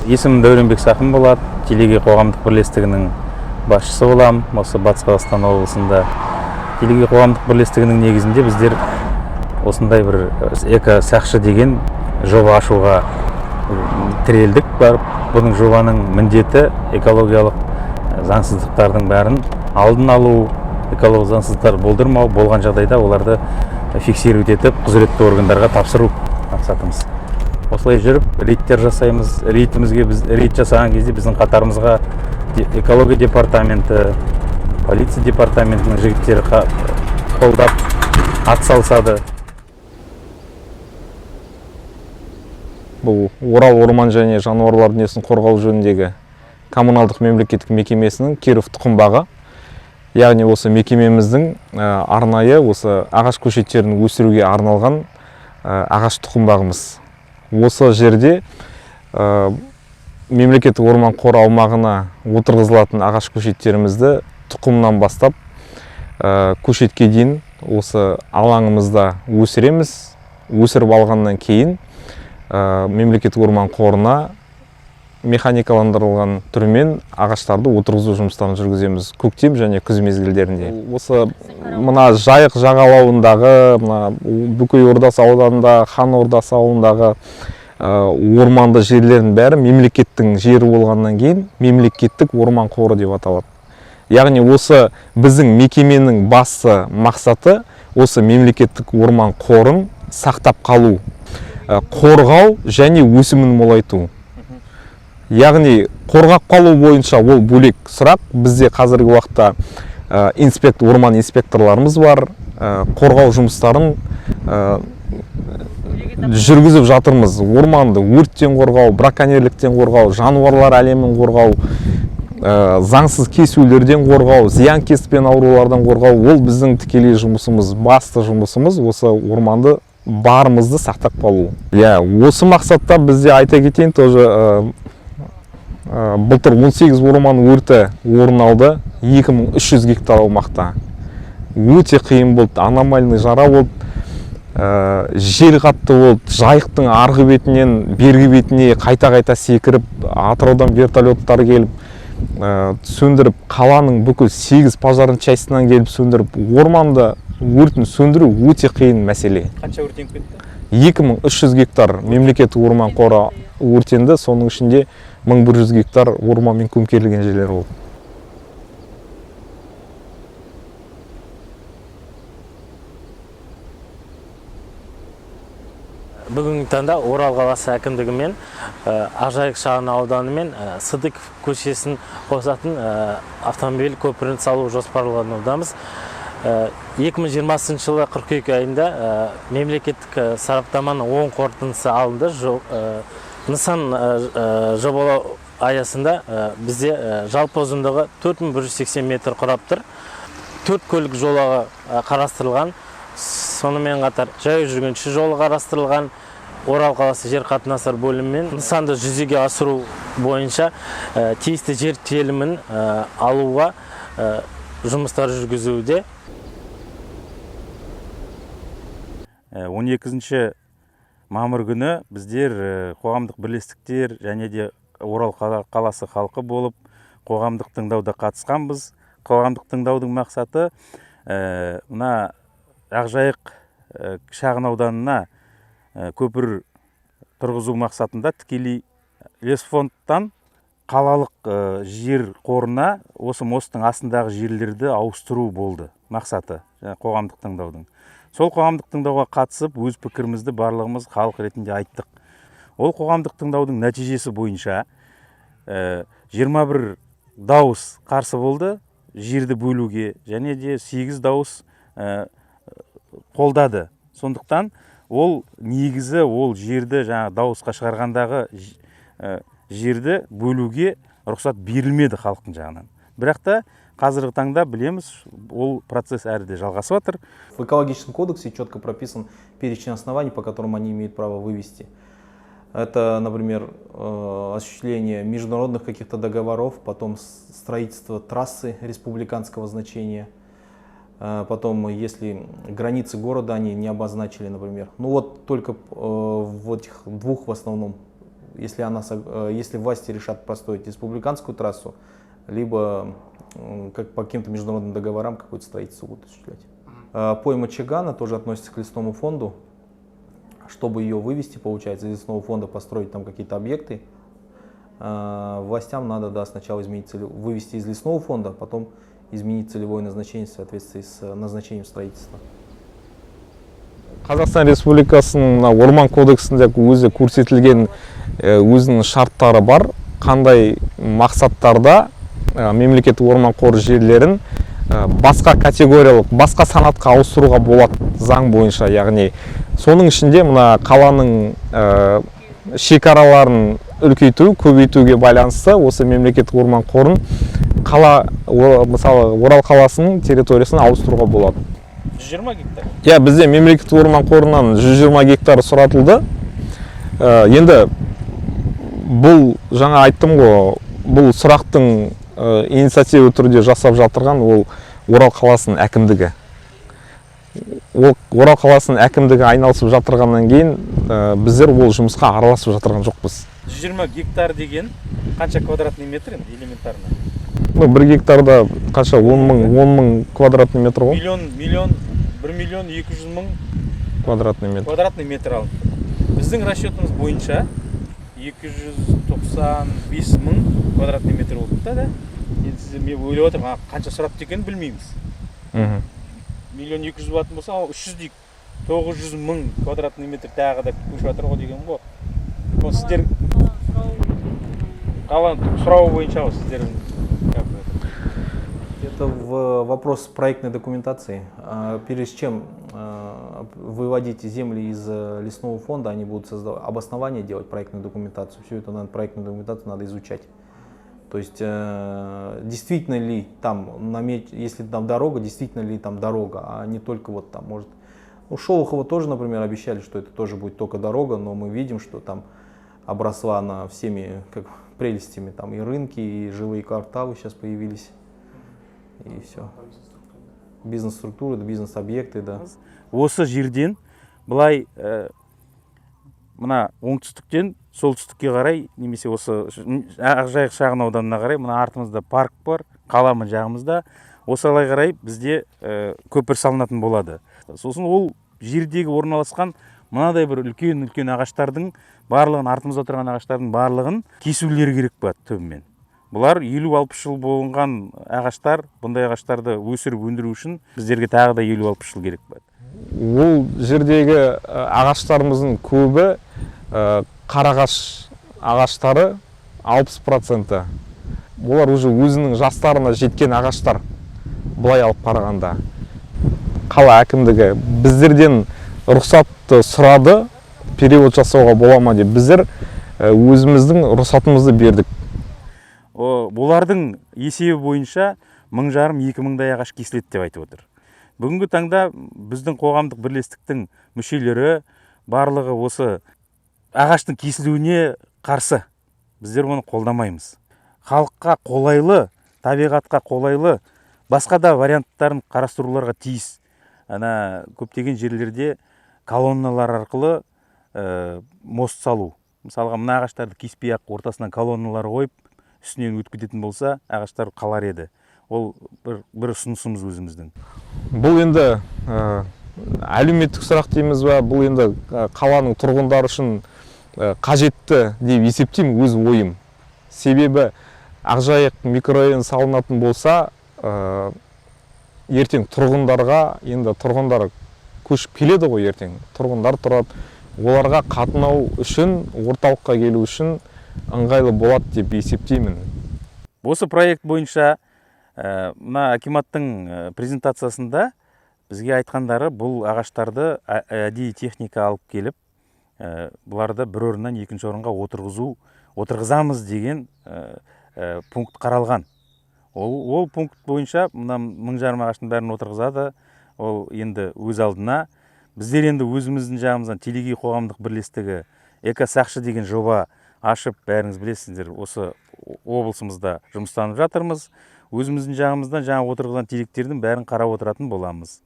Есімім Дәуренбек Сақым болады. Телеге қоғамдық бірлестігінің басшысы болам. Осы Батыс Қазақстан облысында Телеге қоғамдық бірлестігінің негізінде біздер осындай бір эко-сақшы деген жоба ашуға тірелдік барып. Бұның жобаның міндеті экологиялық заңсыздықтардың бәрін алдын алу, экологиялық заңсыздықтар болдырмау, болған жағдайда оларды фиксировать етіп, құзыретті органдарға тапсыру мақсатымыз. Осылай жүріп, рейдтер жасаймыз. Рейд жасаған кезде біздің қатарымызға экология департаменті, полиция департаментінің жігіттері қолдап атсалысады. Бұл Орал орман және жануарлар дүниесін қорғау жөніндегі коммуналдық мемлекеттік мекемесінің Киров тұқым-бағы. Яғни осы мекемеміздің арнайы осы ағаш көшеттерін өсіруге арналған ағаш тұқым-бағымыз. Осы жерде мемлекеттік орман қоры аумағына отырғызылатын ағаш көшеттерімізді тұқымнан бастап көшетке дейін осы алаңымызда өсіреміз. Өсіріп алғаннан кейін мемлекеттік орман қорына механикаландырылған түрмен ағаштарды отырғызу жұмыстарын жүргіземіз көктем және күз мезгілдерінде. Осы мына Жайық жағалауындағы, Бөкей Ордасы ауданында, Хан Ордасы ауылындағы орманды жерлердің бәрі мемлекеттің жері болғаннан кейін мемлекеттік орман қоры деп аталады. Яғни осы біздің мекеменің басты мақсаты осы мемлекеттік орман қорын сақтап қалу, қорғау және өсімін молайту. Яғни қорғап қалу бойынша ол бөлек сұрақ. Бізде қазіргі уақытта орман инспекторларымыз бар. Қорғау жұмыстарын жүргізіп жатырмыз. Орманды өрттен қорғау, браконьерліктен қорғау, жануарлар әлемін қорғау, заңсыз кесулерден қорғау, зиянкеспен аурулардан қорғау. Ол біздің тікелей жұмысымыз, басты жұмысымыз осы орманды барымызды сақтап қалу. Осы мақсатта бізде айта кетейін, тоже былтыр 18 орман өрті орын алды 2300 гектар аумақта. Өте қиын болды, аномальный жара болды, жел қатты болды. Жайықтың арғы бетінен бергі бетіне қайта секіріп, Атыраудан вертолеттар келіп сөндіріп, қаланың бүкіл 8 пожарный частьсынан келіп сөндіріп, орманды өртін сөндіру өте қиын мәселе. Қанша өртеніп кетті? 2300 гектар мемлекеттік орман қоры өртенді, соның ішінде 1100 гектар орманмен көмкерілген жерлер болды. Бүгінгі таңда Орал қаласы әкімдігімен Ақжайық шағын ауданы мен Сыдықов көшесін қосатын автомобиль көпірін салу жоспарланудамыз. 2020 жылы қыркүйек айында мемлекеттік сараптаманың оң қорытындысы алынды. Нысан жобалау аясында бізде жалпы ұзындығы 4180 метр құрап тұр. 4 көлік жолағы қарастырылған. Сонымен қатар жаяу жүргінші жолы қарастырылған. Орал қаласы жер қатынастар бөлімімен нысанды жүзеге асыру бойынша тиісті жер телімін алуға жұмыстар жүргізуде. 12 мамыр күні біздер қоғамдық бірлестіктер және де Орал қаласы халқы болып қоғамдық тыңдауда қатысқанбыз. Қоғамдық тыңдаудың мақсаты мына Ақжайық шағын ауданына көпір тұрғызу мақсатында тікелей лесфондтан қалалық жер қорына осы мосттың астындағы жерлерді ауыстыру болды мақсаты қоғамдық тыңдаудың. Сол қоғамдық тыңдауға қатысып, өз пікірімізді барлығымыз халық ретінде айттық. Ол қоғамдық тыңдаудың нәтижесі бойынша 21 дауыс қарсы болды жерді бөлуге, және де 8 дауыс қолдады. Сондықтан ол негізі ол жерді дауысқа шығарғандағы жерді бөлуге рұқсат берілмеді халықтың жағынан. Бірақ та қазіргі таңда білеміз, ол процесс әрі де жалғасып жатыр. В экологическом кодексе четко прописан перечень оснований, по которым они имеют право вывести. Это, например, осуществление международных каких-то договоров, потом строительство трассы республиканского значения, потом, если границы города они не обозначили, например. Ну вот только в этих двух в основном если власти решат построить республиканскую трассу, либо как по каким-то международным договорам какое-то строительство будут осуществлять. Пойма Чегана тоже относится к лесному фонду. Чтобы ее вывести, получается, из лесного фонда построить там какие-то объекты, властям надо, да, сначала вывести из лесного фонда, потом изменить целевое назначение в соответствии с назначением строительства. Қазақстан Республикасының Орман кодексінде өзі көрсетілген өзінің шарттары бар. Қандай мақсаттарда мемлекеттік орман қоры жерлерін басқа категориялық, басқа санатқа ауыстыруға болады заң бойынша. Яғни соның ішінде мына қаланың шекараларын үлкейту, көбейтуге байланысты осы мемлекеттік орман қорын мысалы Орал қаласының территориясына ауыстыруға болады. 120 гектар. Бізде мемлекеттік орман қорынан 120 гектар сұратылды. Енді бұл жаңа айттым ғой, бұл сұрақтың инициатива түрде жасап жатырған ол Орал қаласының әкімдігі. Орал қаласының әкімдігі айналысып жатырғаннан кейін біздер ол жұмысқа араласып жатырған жоқпыз. 120 гектар деген қанша квадратный метр енді элементарно? 1 гектарда қанша 10 мың квадратный метр ғой? 1 миллион 200 мың квадратный метр алып. Біздің расчетымыз бойынша 295 мың квадратный метр болып та, да? Енді сіздер мен ойлап отырмын, қанша сұрапты екенін білмейміз. 1 миллион 200 болатын болса, 300 дейік, 900 мың квадратный метр тағы да көшіп жатыр ғой деген ғой. Ол сіздер қаланың сұрауы бойынша ғой сіздер. Это вопрос проектной документации. Прежде чем выводить земли из лесного фонда, они будут обоснование делать, проектную документацию. Все это проектную документацию надо изучать. То есть действительно ли там, если там дорога, действительно ли там дорога, а не только вот там, может. Ну, Шолохова тоже, например, обещали, что это тоже будет только дорога, но мы видим, что там обросла она всеми прелестями, там и рынки, и жилые кварталы сейчас появились. И все. Бизнес-структуры, бизнес-объекты, да. Осы жерден былай мына оңтүстіктен солтүстікке қарай, немесе осы Ақжайық шағын ауданына қарай, мына артымызда парк бар, қаламын жағымызда. Осылай қарай бізде көпір салынатын болады. Сосын ол жердегі орналасқан мынадай бір үлкен ағаштардың барлығын, артымызда тұрған ағаштардың барлығын кесулері керек болады төбімен. Бұлар 50-60 жыл болған ағаштар, бұндай ағаштарды өсіріп өндіру үшін біздерге тағы да 50-60 жыл керек болады. Ол жердегі ағаштарымыздың көбі қарағаш ағаштары 60%. Олар уже өзінің жастарына жеткен ағаштар, бұлай алып қарағанда. Қала әкімдігі біздерден рұқсатты сұрады, перевод жасауға бола ма деп. Біздер өзіміздің рұқсатымызды бердік. Бұлардың есебі бойынша 1000-2000 ағаш кесіледі деп айтып отыр. Бүгінгі таңда біздің қоғамдық бірлестіктің мүшелері барлығы осы ағаштың кесілуіне қарсы. Біздер оны қолдамаймыз. Халыққа қолайлы, табиғатқа қолайлы басқа да варианттарын қарастыруларға тиіс. Ана көптеген жерлерде колонналар арқылы мост салу. Мысалға мына ағаштарды кеспей ақ ортасынан колонналар қойып, үстінен өтіп кететін болса, ағаштар қалар еді. Ол бір ұсынысымыз өзіміздің. Бұл енді әлеуметтік сұрақ дейміз бе, бұл енді қаланың тұрғындары үшін қажетті деп есептеймін, өз ойым. Себебі Ақжайық микрорайон салынатын болса, ертең тұрғындар көшіп келеді ғой ертең. Тұрғындар тұрады, оларға қатынау үшін, орталыққа келу үшін ыңғайлы болады деп есептеймін. Осы проект бойынша мына акиматтың презентациясында бізге айтқандары бұл ағаштарды әдейі техника алып келіп, бұларды бір орыннан екінші орынға отырғызамыз деген пункт қаралған. Ол пункт бойынша мына 1000 ағаштың бәрін отырғызады. Ол енді өз алдына. Біздер енді өзіміздің жағымыздан Телегей қоғамдық бірлестігі Эко-сақшы деген жоба ашып, бәріңіз білесіздер, осы облысымызда жұмыстанып жатырмыз. Өзіміздің жағымыздан жаңа отырғызған теректердің бәрін қарап отыратын боламыз.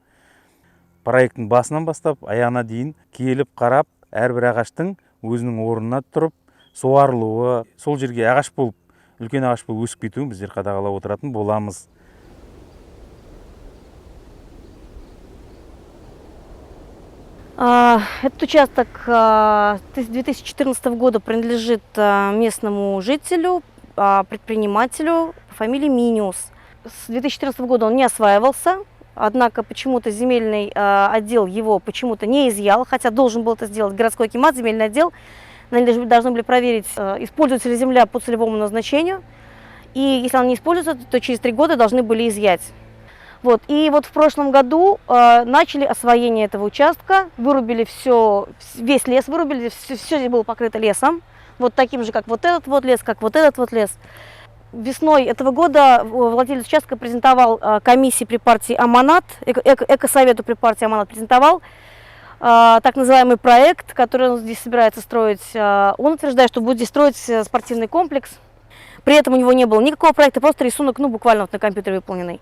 Проекттің басынан бастап аяғына дейін келіп қарап, әрбір ағаштың өзінің орнына тұрып, суарылуы, сол жерге ағаш болып, үлкен ағаш болып өсіп кетуін біздер қадағалап отыратын боламыз. Этот участок с 2014 года принадлежит местному жителю, предпринимателю по фамилии Миниус. С 2014 года он не осваивался, однако почему-то земельный отдел его почему-то не изъял, хотя должен был это сделать городской акимат, земельный отдел. Они должны были проверить, используется ли земля по целевому назначению. И если она не используется, то через 3 года должны были изъять. Вот. И вот в прошлом году начали освоение этого участка, вырубили все, весь лес вырубили, все здесь было покрыто лесом, вот таким же, как вот этот вот лес, как вот этот вот лес. Весной этого года владелец участка презентовал комиссии при партии Аманат, экосовету при партии Аманат презентовал так называемый проект, который он здесь собирается строить. Он утверждает, что будет здесь строить спортивный комплекс. При этом у него не было никакого проекта, просто рисунок, ну, буквально вот на компьютере выполненный.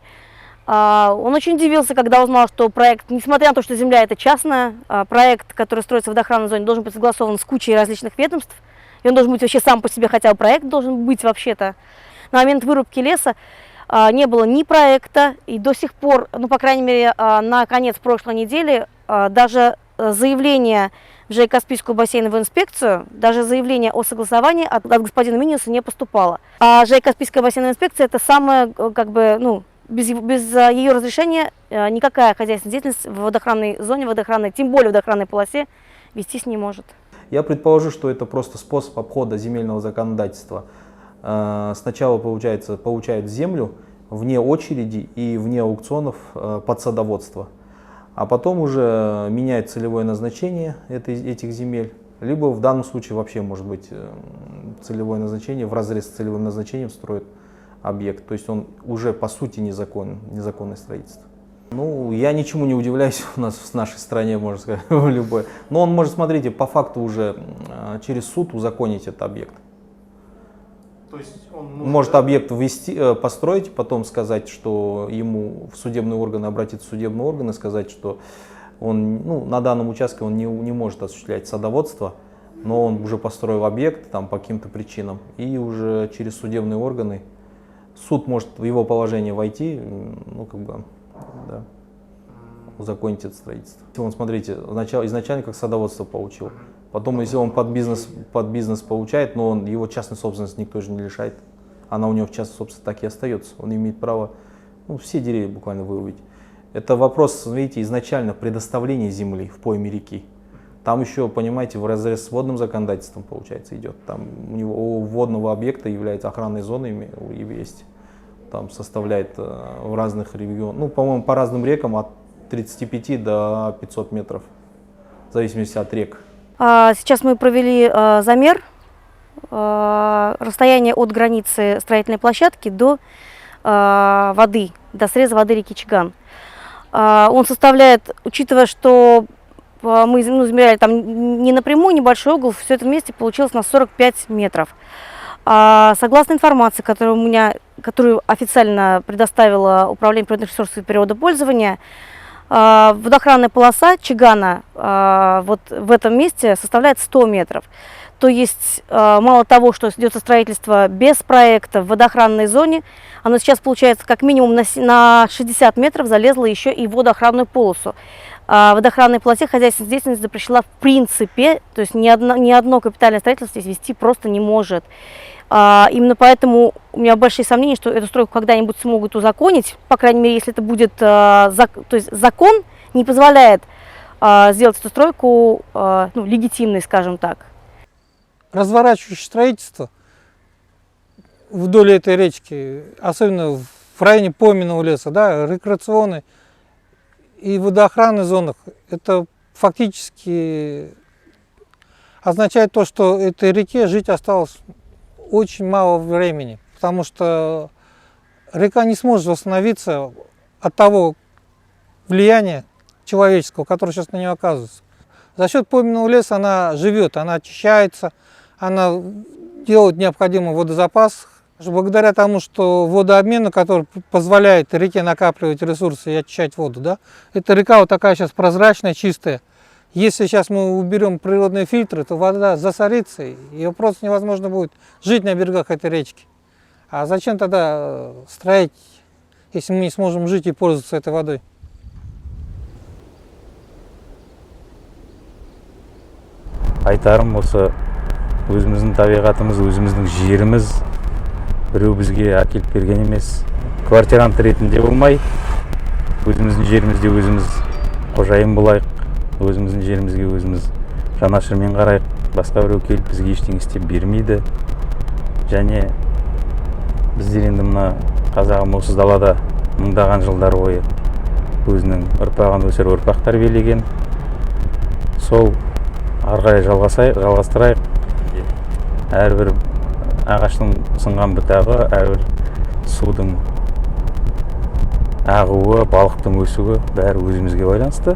Он очень удивился, когда узнал, что проект, несмотря на то, что земля это частная, проект, который строится в водоохранной зоне, должен быть согласован с кучей различных ведомств. И он должен быть вообще сам по себе, хотя бы проект должен быть вообще-то. На момент вырубки леса не было ни проекта, и до сих пор, ну, по крайней мере, на конец прошлой недели, даже заявление в ЖЭК Каспийскую бассейновую инспекцию, даже заявление о согласовании от господина Миниуса не поступало. А ЖЭК Каспийская бассейновая инспекция это самое, как бы, ну, без ее разрешения никакая хозяйственная деятельность в водоохранной зоне, тем более в водоохранной полосе, вестись не может. Я предположу, что это просто способ обхода земельного законодательства. Сначала, получается, получают землю вне очереди и вне аукционов под садоводство, а потом уже меняют целевое назначение этих земель, либо в данном случае вообще может быть целевое назначение, вразрез с целевым назначением строят объект, то есть он уже по сути незаконное строительство. Ну, я ничему не удивляюсь, у нас в нашей стране, можно сказать, любой. Но он может, смотрите, по факту уже через суд узаконить этот объект. То есть он может объект ввести, построить, потом сказать, что ему в судебные органы, обратиться в судебные органы и сказать, что он, ну, на данном участке он не может осуществлять садоводство, но он уже построил объект там, по каким-то причинам, и уже через судебные органы суд может в его положение войти, ну, как бы, да, узаконить это строительство. Он, смотрите, изначально как садоводство получил, потом, если он под бизнес получает, но его частной собственности никто же не лишает, она у него в частной собственности так и остается, он имеет право, ну, все деревья буквально вырубить. Это вопрос, видите, изначально предоставления земли в пойме реки. Там еще, понимаете, в разрез с водным законодательством, получается, идет. Там у водного объекта является охранной зоной, есть. Там составляет в разных регионах, ну, по-моему, по разным рекам от 35 до 500 метров, в зависимости от рек. Сейчас мы провели замер расстояния от границы строительной площадки до воды, до среза воды реки Чиган. Он составляет, учитывая, что мы измеряли там не напрямую, небольшой угол, все это вместе получилось на 45 метров. Согласно информации, которую официально предоставило Управление природных ресурсов и природопользования, водоохранная полоса Чигана вот в этом месте составляет 100 метров. То есть мало того, что идет строительство без проекта в водоохранной зоне, оно сейчас получается как минимум на 60 метров залезло еще и в водоохранную полосу. В водоохранной полосе хозяйственная деятельность запрещена в принципе, то есть ни одно капитальное строительство здесь вести просто не может. Именно поэтому у меня большие сомнения, что эту стройку когда-нибудь смогут узаконить, по крайней мере, если это будет, то есть закон не позволяет сделать эту стройку ну, легитимной, скажем так. разворачивающее строительство вдоль этой речки, особенно в районе пойменного леса, да, рекреационной и водоохранной зонах, это фактически означает то, что этой реке жить осталось очень мало времени, потому что река не сможет восстановиться от того влияния человеческого, которое сейчас на нее оказывается. За счет пойменного леса она живет, она очищается, она делает необходимый водозапас. Благодаря тому, что водообмен, который позволяет реке накапливать ресурсы и очищать воду, да, эта река вот такая сейчас прозрачная, чистая. Если сейчас мы уберем природные фильтры, то вода засорится, и ее просто невозможно будет жить на берегах этой речки. А зачем тогда строить, если мы не сможем жить и пользоваться этой водой? Айтарым осы өзіміздің табиғатымыз, өзіміздің жеріміз біреу бізге әкеліп берген емес. Квартирант ретінде болмай, өзіміздің жерімізде өзіміз қожайын болайық, өзіміздің жерімізге өзіміз жанашырмен қарайық. Басқа біреу келіп бізге ештеңе істеп бермейді. Және біздер енді мына қазағым осы далада мыңдаған жылдар бойы өзінің ұрпағын өсір ұрпақ тәрбиелеген. Сол ары қарай жалғастырайық. Әрбір ағаштың сынған бұтағы, әрбір судың ағуы, балықтың өсуі бәрі өзімізге байланысты.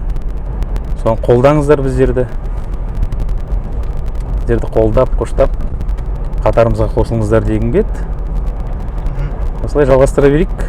Соны қолдаңыздар біздерді. Біздерді қолдап, қоштап, қатарымызға қосылыңыздар дегім келеді. Осылай жалғастыра берейік.